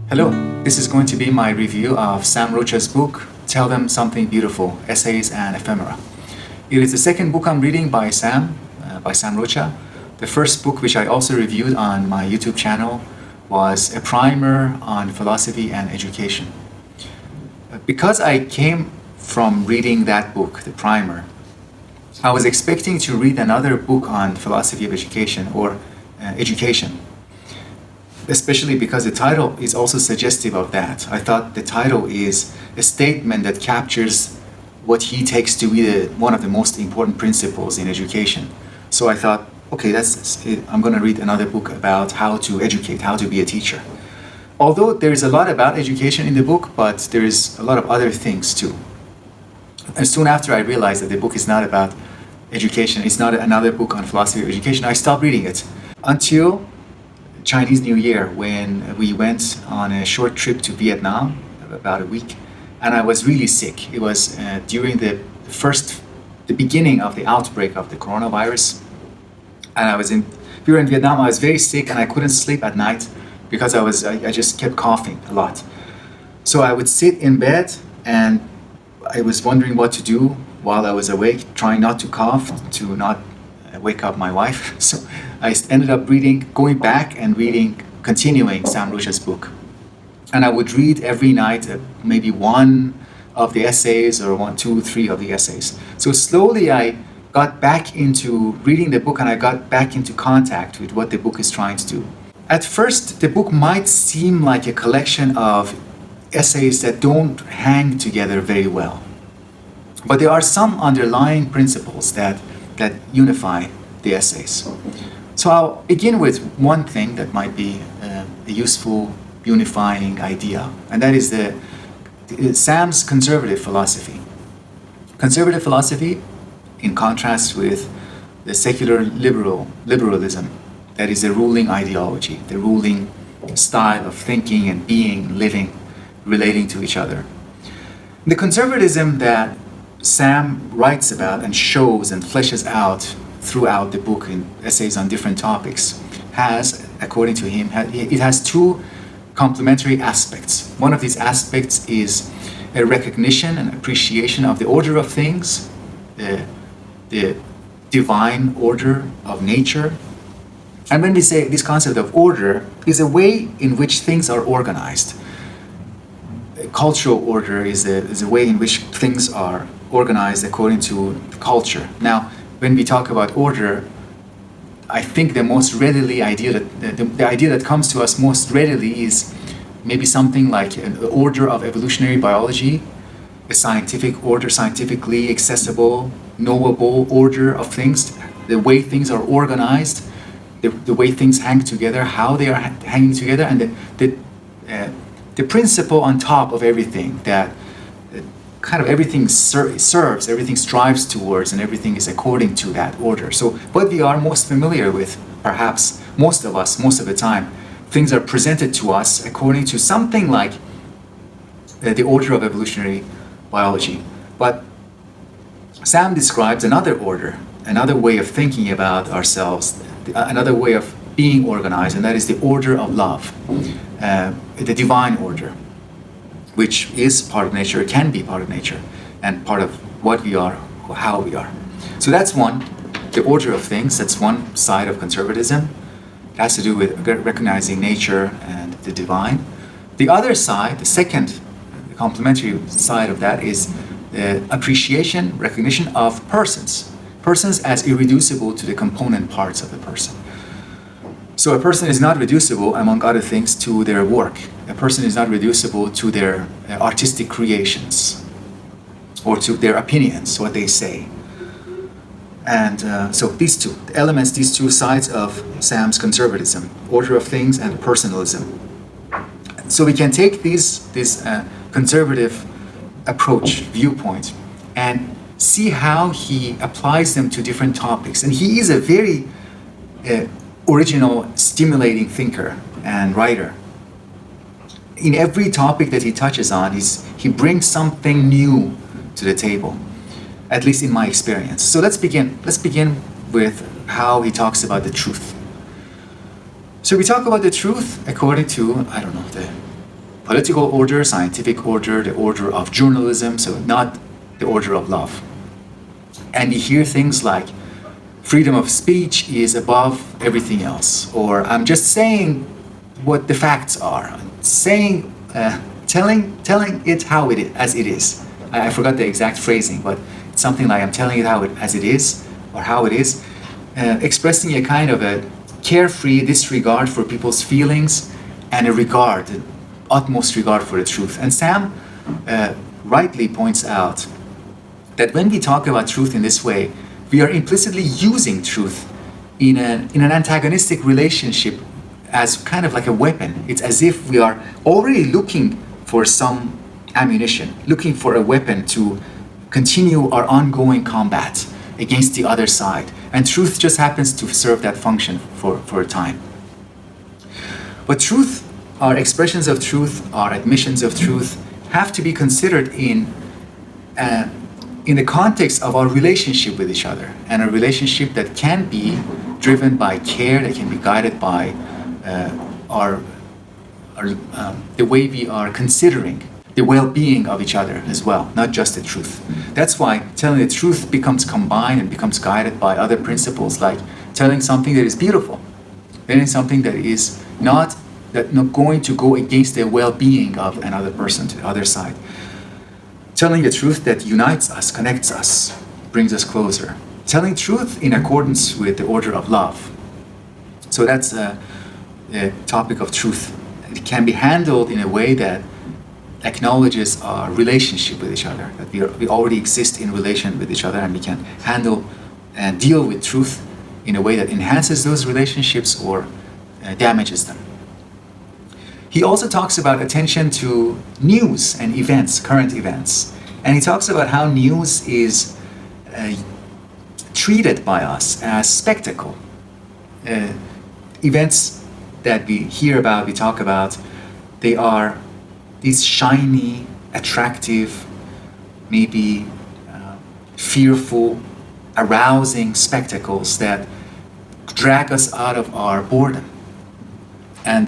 Hello, this is going to be my review of Sam Rocha's book, Tell Them Something Beautiful, Essays and Ephemera. It is the second book I'm reading by Sam Rocha. The first book, which I also reviewed on my YouTube channel, was a primer on philosophy and education. Because I came from reading that book, the primer, I was expecting to read another book on philosophy of education or education, especially because the title is also suggestive of that. I thought the title is a statement that captures what he takes to be one of the most important principles in education. So I thought, okay, that's it. I'm going to read another book about how to educate, how to be a teacher. Although there is a lot about education in the book, but there is a lot of other things too. And soon after I realized that the book is not about education, it's not another book on philosophy of education, I stopped reading it until Chinese New Year, when we went on a short trip to Vietnam, about a week, and I was really sick. It was during the beginning of the outbreak of the coronavirus, and we were in Vietnam. I was very sick and I couldn't sleep at night because I just kept coughing a lot. So I would sit in bed and I was wondering what to do while I was awake, trying not to cough, to not wake up my wife. So I ended up going back and reading, continuing Sam Rocha's book. And I would read every night maybe one of the essays or 1, 2, 3 of the essays. So slowly I got back into reading the book and I got back into contact with what the book is trying to do. At first, the book might seem like a collection of essays that don't hang together very well. But there are some underlying principles that unify the essays. So I'll begin with one thing that might be a useful unifying idea, and that is Sam's conservative philosophy. Conservative philosophy, in contrast with the secular liberalism, that is the ruling ideology, the ruling style of thinking and being, living, relating to each other. The conservatism that Sam writes about and shows and fleshes out throughout the book in essays on different topics has, according to him, it has two complementary aspects. One of these aspects is a recognition and appreciation of the order of things, the divine order of nature. And when we say this concept of order, is a way in which things are organized. Cultural order is a way in which things are organized according to culture. Now, when we talk about order, I think the idea that comes to us most readily is maybe something like an order of evolutionary biology, a scientific order, scientifically accessible, knowable order of things, the way things are organized, the way things hang together, how they are hanging together, and the principle on top of everything that kind of everything serves, everything strives towards, and everything is according to that order. So what we are most familiar with, perhaps most of us, most of the time, things are presented to us according to something like the order of evolutionary biology. But Sam describes another order, another way of thinking about ourselves, another way of being organized, and that is the order of love, the divine order, which is part of nature, can be part of nature, and part of what we are, or how we are. So that's one, the order of things. That's one side of conservatism. It has to do with recognizing nature and the divine. The other side, the second, the complementary side of that is the appreciation, recognition of persons. Persons as irreducible to the component parts of the person. So a person is not reducible, among other things, to their work. A person is not reducible to their artistic creations or to their opinions, what they say. And so these two elements, these two sides of Sam's conservatism, order of things and personalism. So we can take this conservative approach, viewpoint, and see how he applies them to different topics. And he is a very original, stimulating thinker and writer. In every topic that he touches on, he brings something new to the table, at least in my experience. So let's begin with how he talks about the truth. So we talk about the truth according to, I don't know, the political order, scientific order, the order of journalism, so not the order of love. And we hear things like freedom of speech is above everything else, or I'm just saying what the facts are. I'm saying, telling it how it is, as it is. I forgot the exact phrasing, but it's something like I'm telling it as it is, or how it is, expressing a kind of a carefree disregard for people's feelings and a regard, an utmost regard for the truth. And Sam rightly points out that when we talk about truth in this way, we are implicitly using truth in an antagonistic relationship as kind of like a weapon. It's as if we are already looking for some ammunition, looking for a weapon to continue our ongoing combat against the other side. And truth just happens to serve that function for a time. But truth, our expressions of truth, our admissions of truth, have to be considered in the context of our relationship with each other, and a relationship that can be driven by care, that can be guided by the way we are considering the well-being of each other as well, not just the truth. That's why telling the truth becomes combined and becomes guided by other principles, like telling something that is beautiful, telling something that is not going to go against the well-being of another person to the other side. Telling the truth that unites us, connects us, brings us closer. Telling truth in accordance with the order of love. So that's the topic of truth. It can be handled in a way that acknowledges our relationship with each other, that we already exist in relation with each other, and we can handle and deal with truth in a way that enhances those relationships or damages them. He also talks about attention to news and events, current events. And he talks about how news is treated by us as spectacle. Events that we hear about, we talk about, they are these shiny, attractive, maybe fearful, arousing spectacles that drag us out of our boredom. And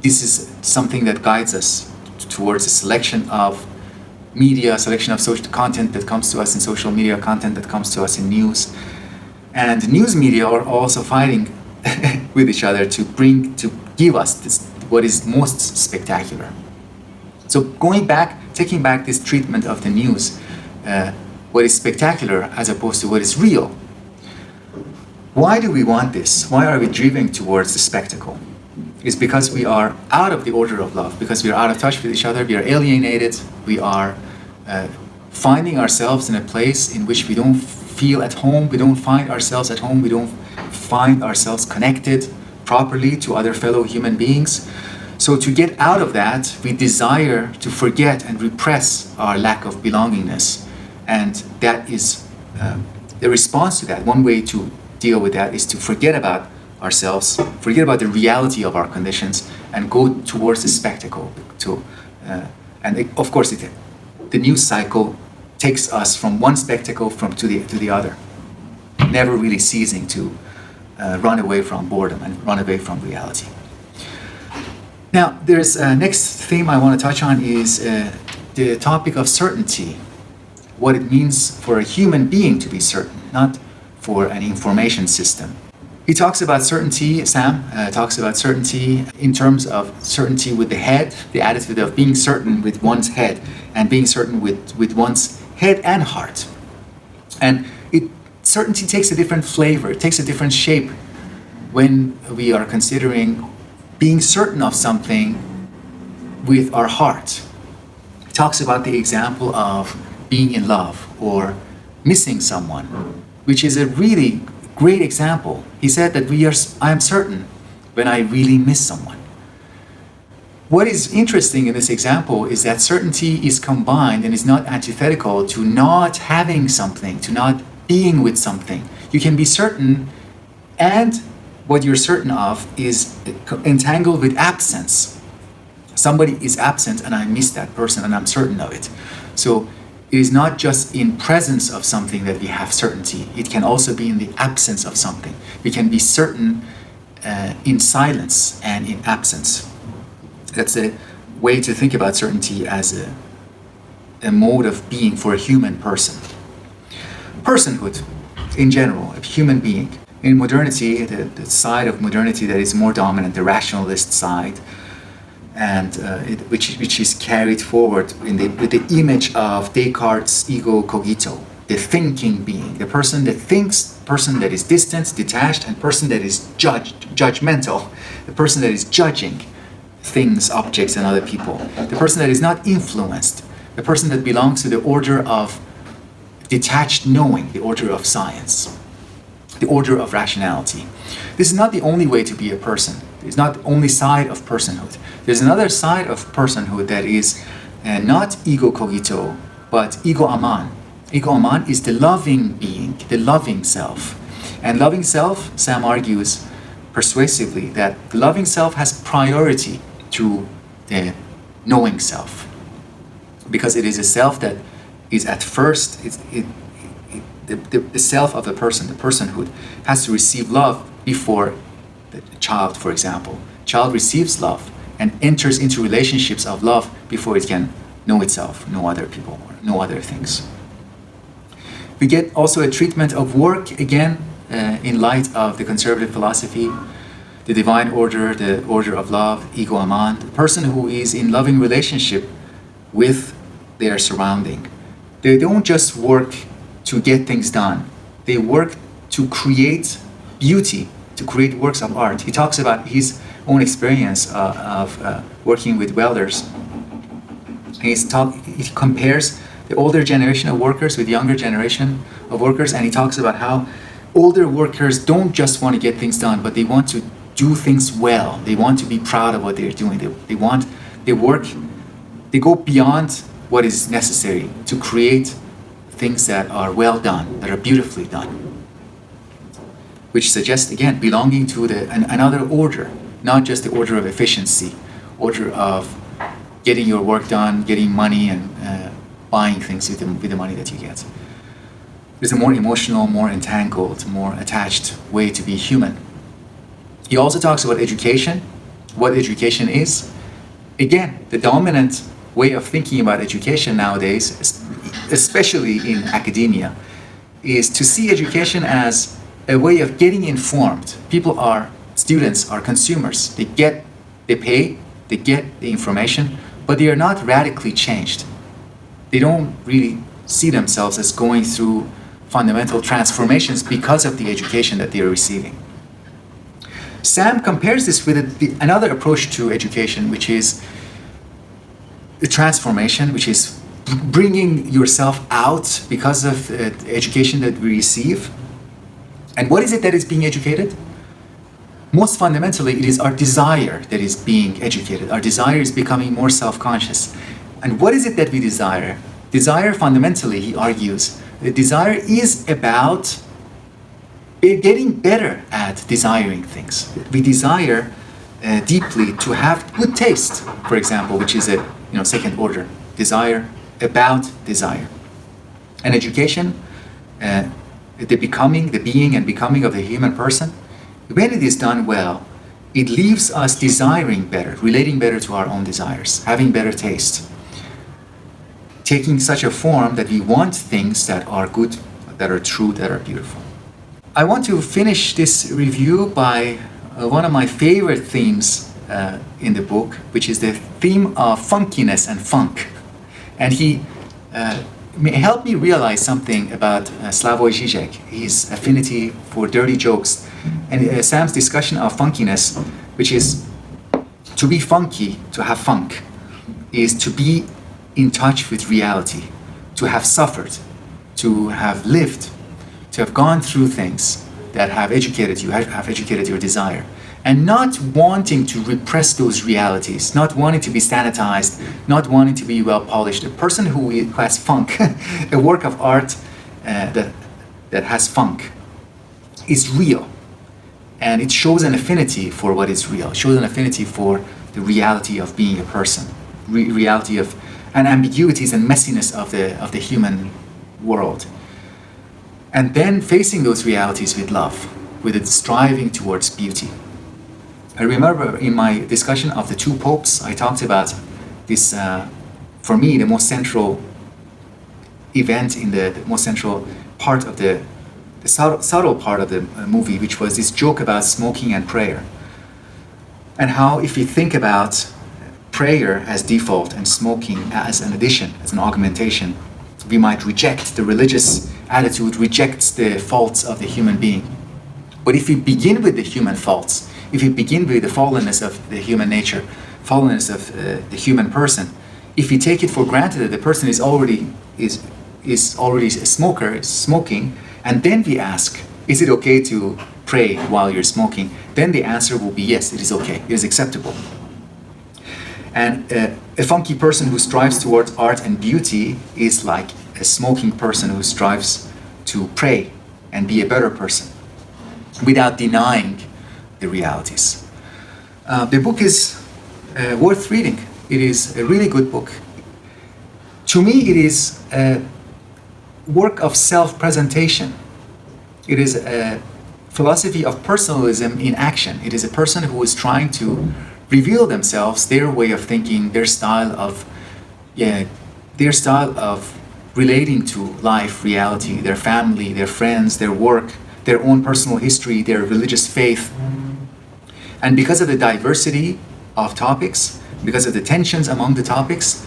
this is something that guides us towards a selection of media, selection of social content that comes to us in social media, content that comes to us in news. And news media are also fighting with each other to give us this, what is most spectacular. So taking back this treatment of the news, what is spectacular as opposed to what is real. Why do we want this? Why are we driven towards the spectacle? It's because we are out of the order of love, because we are out of touch with each other, we are alienated, we are finding ourselves in a place in which we don't feel at home, we don't find ourselves at home, we don't find ourselves connected properly to other fellow human beings. So to get out of that, we desire to forget and repress our lack of belongingness. And that is the response to that. One way to deal with that is to forget about ourselves, forget about the reality of our conditions, and go towards the spectacle. Of course, the news cycle takes us from one spectacle to the other, never really ceasing to run away from boredom and run away from reality. Now, there's next theme I want to touch on is the topic of certainty, what it means for a human being to be certain, not for an information system. He talks about certainty, Sam talks about certainty in terms of certainty with the head, the attitude of being certain with one's head, and being certain with one's head and heart. And certainty takes a different flavor, it takes a different shape when we are considering being certain of something with our heart. He talks about the example of being in love or missing someone, which is a really great example. He said that I am certain when I really miss someone. What is interesting in this example is that certainty is combined and is not antithetical to not having something, to not being with something. You can be certain, and what you're certain of is entangled with absence. Somebody is absent and I miss that person and I'm certain of it. So it is not just in presence of something that we have certainty. It can also be in the absence of something. We can be certain in silence and in absence. That's a way to think about certainty as a mode of being for a human person. Personhood, in general, a human being. In modernity, the side of modernity that is more dominant, the rationalist side, and which is carried forward with the image of Descartes' ego cogito, the thinking being, the person that thinks, person that is distant, detached, and person that is judgmental, the person that is judging things, objects, and other people, the person that is not influenced, the person that belongs to the order of detached knowing, the order of science, the order of rationality. This is not the only way to be a person. It's not the only side of personhood. There's another side of personhood that is not ego cogito, but ego aman. Ego aman is the loving being, the loving self. And loving self, Sam argues persuasively, that the loving self has priority to the knowing self, because it is a self that is at first, the self of the person, the personhood, has to receive love before the child, for example. Child receives love and enters into relationships of love before it can know itself, know other people, or know other things. We get also a treatment of work, again, in light of the conservative philosophy, the divine order, the order of love, ego aman, the person who is in loving relationship with their surrounding. They don't just work to get things done. They work to create beauty, to create works of art. He talks about his own experience of working with welders. He compares the older generation of workers with younger generation of workers, and he talks about how older workers don't just want to get things done, but they want to do things well. They want to be proud of what they're doing. They go beyond what is necessary to create things that are well done, that are beautifully done, which suggests, again, belonging to another order, not just the order of efficiency, order of getting your work done, getting money, and buying things with the money that you get. There's a more emotional, more entangled, more attached way to be human. He also talks about education, what education is. Again, the dominant way of thinking about education nowadays, especially in academia, is to see education as a way of getting informed. Students are consumers. They pay, they get the information, but they are not radically changed. They don't really see themselves as going through fundamental transformations because of the education that they are receiving. Sam compares this with another approach to education, which is the transformation, which is bringing yourself out because of the education that we receive. And what is it that is being educated? Most fundamentally, it is our desire that is being educated. Our desire is becoming more self-conscious. And what is it that we desire? Desire, fundamentally, he argues, the desire is about getting better at desiring things. We desire deeply to have good taste, for example, which is a second order desire about desire. And education, the being and becoming of the human person, when it is done well, it leaves us desiring better, relating better to our own desires, having better taste, taking such a form that we want things that are good, that are true, that are beautiful. I want to finish this review by one of my favorite themes in the book, which is the theme of funkiness and funk. And he helped me realize something about Slavoj Žižek, his affinity for dirty jokes, and Sam's discussion of funkiness, which is to be funky, to have funk, is to be in touch with reality, to have suffered, to have lived, to have gone through things that have educated you, have educated your desire, and not wanting to repress those realities, not wanting to be sanitized, not wanting to be well polished. A person who has funk, a work of art that has funk, is real, and it shows an affinity for what is real, shows an affinity for the reality of being a person, reality of and ambiguities and messiness of the human world. And then facing those realities with love, with a striving towards beauty. I remember in my discussion of the two popes, I talked about this, for me, the most central event in the most central part of the subtle part of the movie, which was this joke about smoking and prayer. And how if we think about prayer as default and smoking as an addition, as an augmentation, we might reject the religious attitude, rejects the faults of the human being. But if we begin with the human faults, if we begin with the fallenness of the human nature, fallenness of the human person, if we take it for granted that the person is already a smoker, is smoking, and then we ask, is it okay to pray while you're smoking? Then the answer will be yes, it is okay, it is acceptable. And a funky person who strives towards art and beauty is like a smoking person who strives to pray and be a better person without denying the realities. The book is worth reading. It is a really good book. To me, it is a work of self-presentation. It is a philosophy of personalism in action. It is a person who is trying to reveal themselves, their way of thinking, their style of relating to life, reality, their family, their friends, their work, their own personal history, their religious faith. And because of the diversity of topics, because of the tensions among the topics,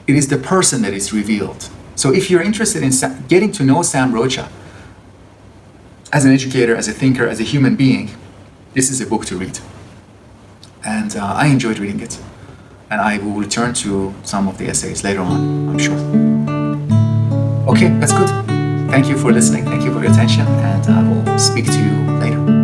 it is the person that is revealed. So if you're interested in getting to know Sam Rocha as an educator, as a thinker, as a human being, this is a book to read. And I enjoyed reading it. And I will return to some of the essays later on, I'm sure. Okay, that's good. Thank you for listening. Thank you for your attention. And I will speak to you later.